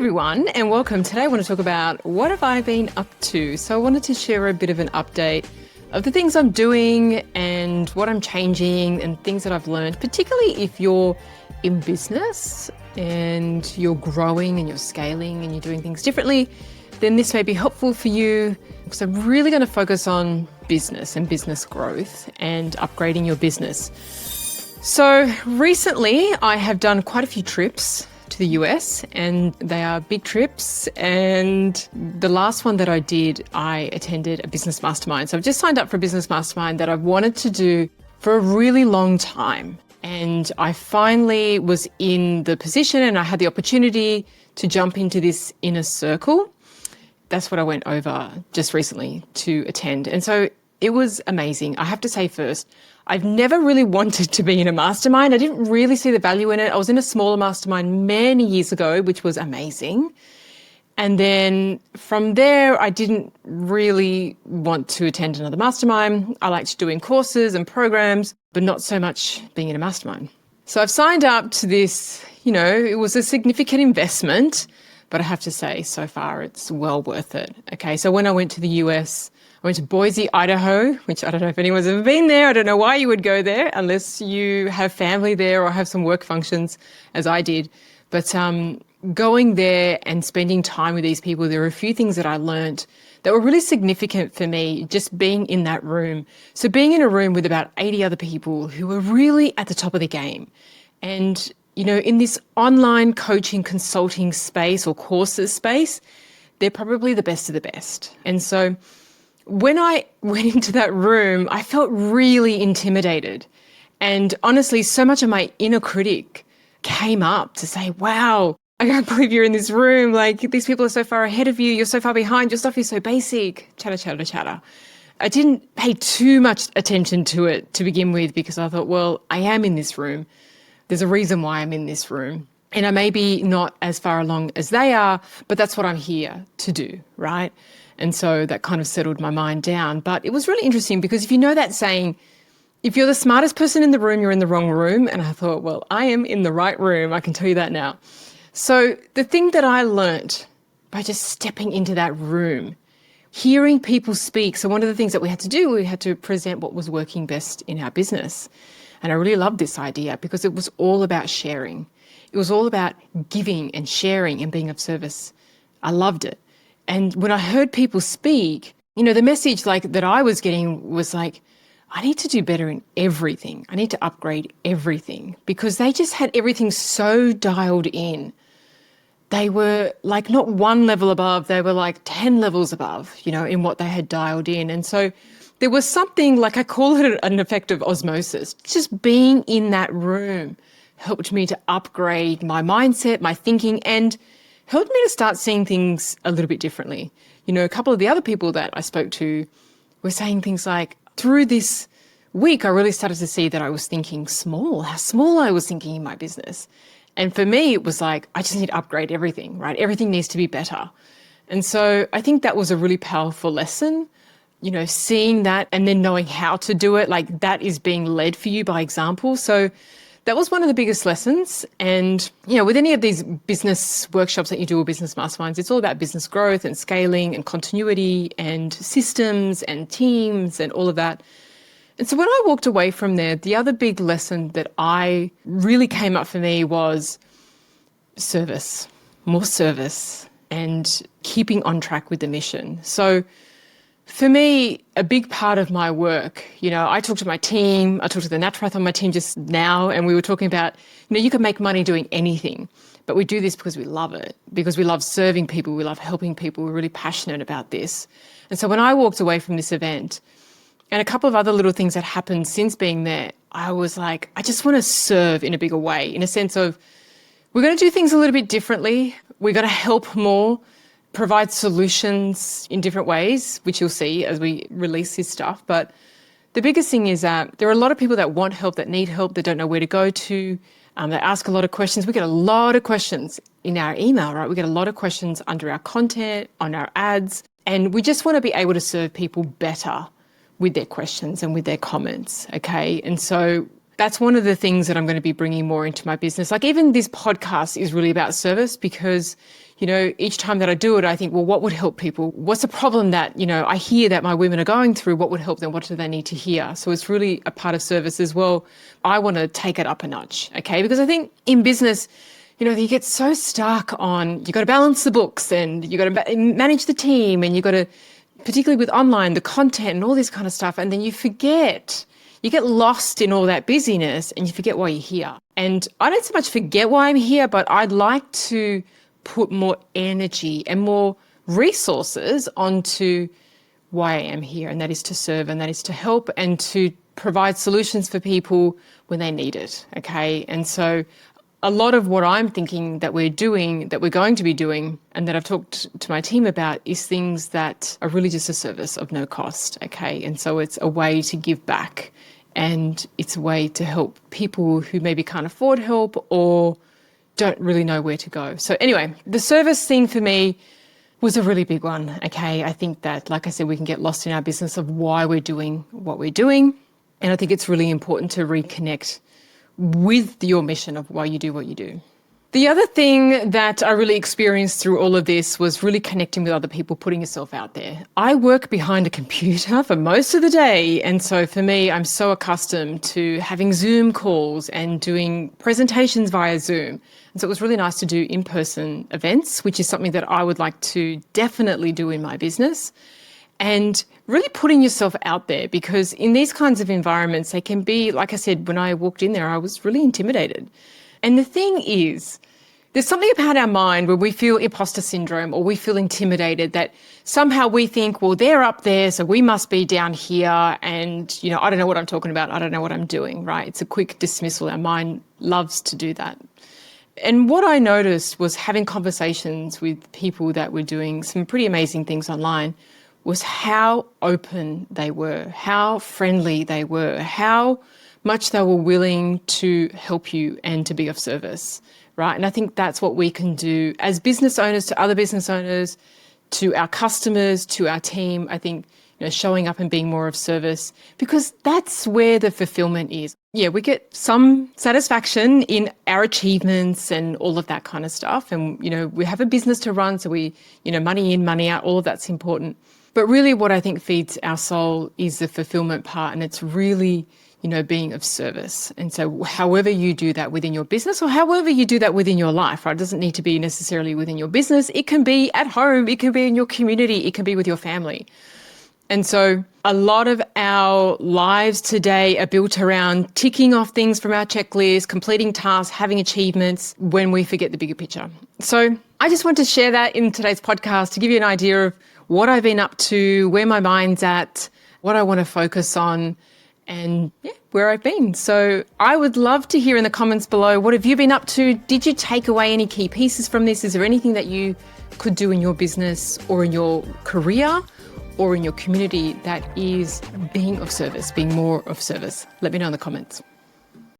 everyone, and welcome. Today I want to talk about what have I been up to. So I wanted to share a bit of an update of the things I'm doing and what I'm changing and things that I've learned, particularly if you're in business and you're growing and you're scaling and you're doing things differently, then this may be helpful for you. So I'm really going to focus on business and business growth and upgrading your business. So recently I have done quite a few trips to the US, and they are big trips. And the last one that I did, I attended a business mastermind. So I've just signed up for a business mastermind that I've wanted to do for a really long time. And I finally was in the position and I had the opportunity to jump into this inner circle. That's what I went over just recently to attend. And so it was amazing. I have to say first, I've never really wanted to be in a mastermind. I didn't really see the value in it. I was in a smaller mastermind many years ago, which was amazing. And then from there, I didn't really want to attend another mastermind. I liked doing courses and programs, but not so much being in a mastermind. So I've signed up to this, it was a significant investment, but I have to say so far it's well worth it. Okay, so when I went to the US, I went to Boise, Idaho, which I don't know if anyone's ever been there. I don't know why you would go there unless you have family there or have some work functions, as I did. But going there and spending time with these people, there were a few things that I learned that were really significant for me, just being in that room. So being in a room with about 80 other people who were really at the top of the game. And, in this online coaching consulting space or courses space, they're probably the best of the best. And so when I went into that room, I felt really intimidated. And honestly, so much of my inner critic came up to say, wow, I can't believe you're in this room. Like, these people are so far ahead of you. You're so far behind. Your stuff is so basic. Chatter, chatter, chatter. I didn't pay too much attention to it to begin with because I thought, well, I am in this room. There's a reason why I'm in this room. And I may be not as far along as they are, but that's what I'm here to do, right? And so that kind of settled my mind down. But it was really interesting because if you know that saying, if you're the smartest person in the room, you're in the wrong room. And I thought, well, I am in the right room. I can tell you that now. So the thing that I learnt by just stepping into that room, hearing people speak. So one of the things that we had to do, we had to present what was working best in our business. And I really loved this idea because it was all about sharing. It was all about giving and sharing and being of service. I loved it. And when I heard people speak, the message that I was getting was I need to do better in everything. I need to upgrade everything because they just had everything so dialed in. They were not one level above, they were 10 levels above, in what they had dialed in. And so there was something I call it an effect of osmosis. Just being in that room helped me to upgrade my mindset, my thinking, and helped me to start seeing things a little bit differently. A couple of the other people that I spoke to were saying things like, through this week, I really started to see that I was thinking small, how small I was thinking in my business. And for me, it was I just need to upgrade everything, right? Everything needs to be better. And so I think that was a really powerful lesson, seeing that and then knowing how to do it, that is being led for you by example. So that was one of the biggest lessons. And, with any of these business workshops that you do or business masterminds, it's all about business growth and scaling and continuity and systems and teams and all of that. And so when I walked away from there, the other big lesson that I really came up for me was service, more service and keeping on track with the mission. So for me, a big part of my work, I talk to my team, I talked to the naturopath on my team just now, and we were talking about, you can make money doing anything, but we do this because we love it, because we love serving people, we love helping people, we're really passionate about this. And so when I walked away from this event, and a couple of other little things that happened since being there, I was I just want to serve in a bigger way, in a sense of, we're going to do things a little bit differently, we're going to help more, provide solutions in different ways, which you'll see as we release this stuff. But the biggest thing is that there are a lot of people that want help, that need help, that don't know where to go to. They ask a lot of questions. We get a lot of questions in our email, right? We get a lot of questions under our content, on our ads, and we just want to be able to serve people better with their questions and with their comments, okay? And so that's one of the things that I'm going to be bringing more into my business. Like even this podcast is really about service because, each time that I do it, I think, well, what would help people? What's the problem that, I hear that my women are going through? What would help them? What do they need to hear? So it's really a part of service as well. I want to take it up a notch, okay? Because I think in business, you get so stuck on, you got to balance the books and you got to manage the team and you got to, particularly with online, the content and all this kind of stuff. And then you get lost in all that busyness and you forget why you're here. And I don't so much forget why I'm here, but I'd like to put more energy and more resources onto why I am here. And that is to serve and that is to help and to provide solutions for people when they need it. Okay. And so a lot of what I'm thinking that we're doing, that we're going to be doing, and that I've talked to my team about is things that are really just a service of no cost. Okay. And so it's a way to give back. And it's a way to help people who maybe can't afford help or don't really know where to go. So anyway, the service thing for me was a really big one, okay? I think that, like I said, we can get lost in our business of why we're doing what we're doing. And I think it's really important to reconnect with your mission of why you do what you do. The other thing that I really experienced through all of this was really connecting with other people, putting yourself out there. I work behind a computer for most of the day. And so for me, I'm so accustomed to having Zoom calls and doing presentations via Zoom. And so it was really nice to do in-person events, which is something that I would like to definitely do in my business. And really putting yourself out there, because in these kinds of environments, they can be, like I said, when I walked in there, I was really intimidated. And the thing is, there's something about our mind where we feel imposter syndrome or we feel intimidated that somehow we think, well, they're up there, so we must be down here. And, I don't know what I'm talking about. I don't know what I'm doing, right? It's a quick dismissal. Our mind loves to do that. And what I noticed was having conversations with people that were doing some pretty amazing things online was how open they were, how friendly they were, how much they were willing to help you and to be of service, right? And I think that's what we can do as business owners to other business owners, to our customers, to our team. I think, showing up and being more of service, because that's where the fulfillment is. Yeah, we get some satisfaction in our achievements and all of that kind of stuff. And, we have a business to run, so we, money in, money out, all of that's important. But really what I think feeds our soul is the fulfillment part, and it's really, being of service. And so however you do that within your business or however you do that within your life, right? It doesn't need to be necessarily within your business. It can be at home. It can be in your community. It can be with your family. And so a lot of our lives today are built around ticking off things from our checklist, completing tasks, having achievements when we forget the bigger picture. So I just want to share that in today's podcast to give you an idea of what I've been up to, where my mind's at, what I want to focus on, and where I've been. So I would love to hear in the comments below, what have you been up to? Did you take away any key pieces from this? Is there anything that you could do in your business or in your career or in your community that is being of service, being more of service? Let me know in the comments.